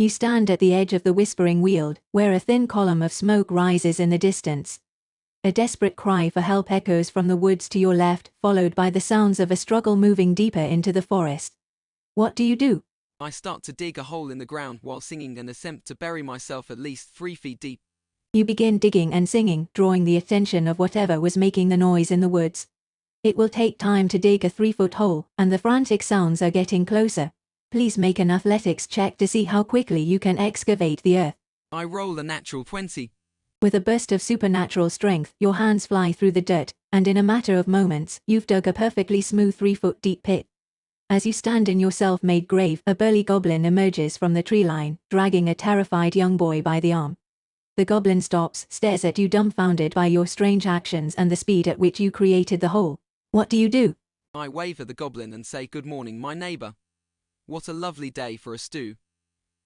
You stand at the edge of the whispering weald, where a thin column of smoke rises in the distance. A desperate cry for help echoes from the woods to your left, followed by the sounds of a struggle moving deeper into the forest. What do you do? I start to dig a hole in the ground while singing and attempt to bury myself at least 3 feet deep. You begin digging and singing, drawing the attention of whatever was making the noise in the woods. It will take time to dig a 3-foot hole, and the frantic sounds are getting closer. Please make an athletics check to see how quickly you can excavate the earth. I roll a natural 20. With a burst of supernatural strength, your hands fly through the dirt, and in a matter of moments, you've dug a perfectly smooth 3-foot deep pit. As you stand in your self-made grave, a burly goblin emerges from the tree line, dragging a terrified young boy by the arm. The goblin stops, stares at you dumbfounded by your strange actions and the speed at which you created the hole. What do you do? I wave at the goblin and say, "Good morning, my neighbor. What a lovely day for a stew."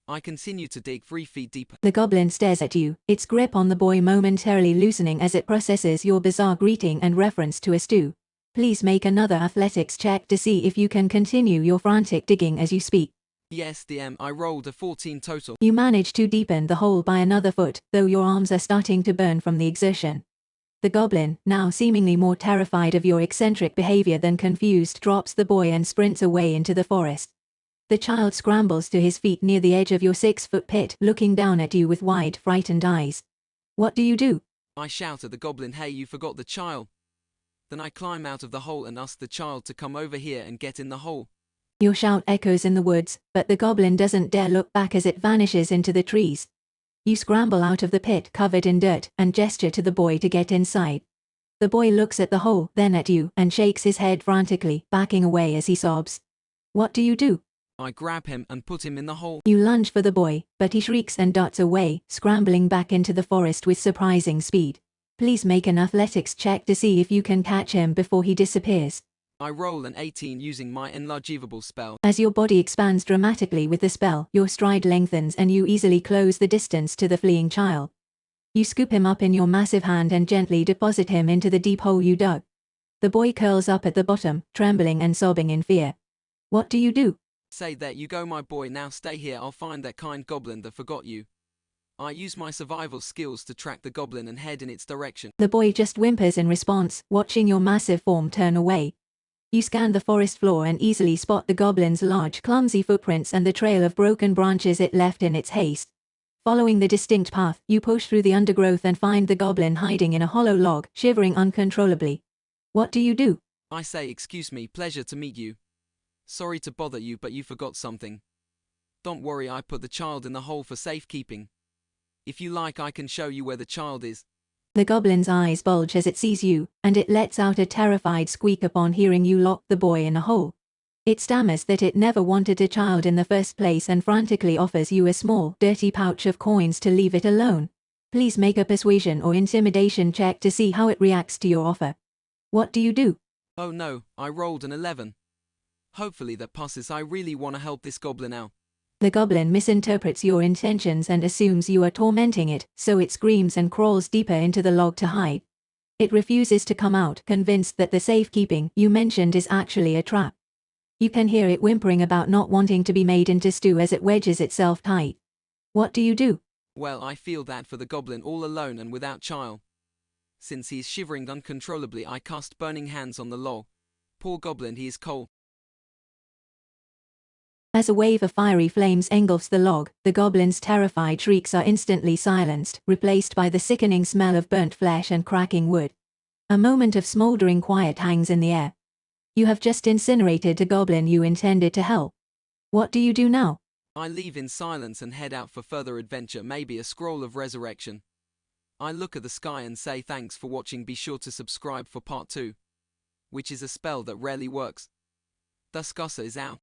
I continue to dig 3 feet deeper. The goblin stares at you, its grip on the boy momentarily loosening as it processes your bizarre greeting and reference to a stew. Please make another athletics check to see if you can continue your frantic digging as you speak. Yes, DM, I rolled a 14 total. You manage to deepen the hole by another foot, though your arms are starting to burn from the exertion. The goblin, now seemingly more terrified of your eccentric behavior than confused, drops the boy and sprints away into the forest. The child scrambles to his feet near the edge of your 6-foot pit, looking down at you with wide, frightened eyes. What do you do? I shout at the goblin, "Hey, you forgot the child." Then I climb out of the hole and ask the child to come over here and get in the hole. Your shout echoes in the woods, but the goblin doesn't dare look back as it vanishes into the trees. You scramble out of the pit covered in dirt and gesture to the boy to get inside. The boy looks at the hole, then at you, and shakes his head frantically, backing away as he sobs. What do you do? I grab him and put him in the hole. You lunge for the boy, but he shrieks and darts away, scrambling back into the forest with surprising speed. Please make an athletics check to see if you can catch him before he disappears. I roll an 18 using my enlargeable spell. As your body expands dramatically with the spell, your stride lengthens and you easily close the distance to the fleeing child. You scoop him up in your massive hand and gently deposit him into the deep hole you dug. The boy curls up at the bottom, trembling and sobbing in fear. What do you do? Say, "There you go, my boy, now stay here, I'll find that kind goblin that forgot you." I use my survival skills to track the goblin and head in its direction. The boy just whimpers in response, watching your massive form turn away. You scan the forest floor and easily spot the goblin's large, clumsy footprints and the trail of broken branches it left in its haste. Following the distinct path, you push through the undergrowth and find the goblin hiding in a hollow log, shivering uncontrollably. What do you do? I say, "Excuse me, pleasure to meet you. Sorry to bother you, but you forgot something. Don't worry, I put the child in the hole for safekeeping. If you like, I can show you where the child is." The goblin's eyes bulge as it sees you, and it lets out a terrified squeak upon hearing you lock the boy in a hole. It stammers that it never wanted a child in the first place and frantically offers you a small, dirty pouch of coins to leave it alone. Please make a persuasion or intimidation check to see how it reacts to your offer. What do you do? Oh no, I rolled an 11. Hopefully that passes. I really want to help this goblin out. The goblin misinterprets your intentions and assumes you are tormenting it, so it screams and crawls deeper into the log to hide. It refuses to come out, convinced that the safekeeping you mentioned is actually a trap. You can hear it whimpering about not wanting to be made into stew as it wedges itself tight. What do you do? Well, I feel that for the goblin all alone and without child. Since he is shivering uncontrollably, I cast burning hands on the log. Poor goblin, he is cold. As a wave of fiery flames engulfs the log, the goblin's terrified shrieks are instantly silenced, replaced by the sickening smell of burnt flesh and cracking wood. A moment of smoldering quiet hangs in the air. You have just incinerated a goblin you intended to help. What do you do now? I leave in silence and head out for further adventure, maybe a scroll of resurrection. I look at the sky and say thanks for watching. Be sure to subscribe for part 2, which is a spell that rarely works. Duskasa is out.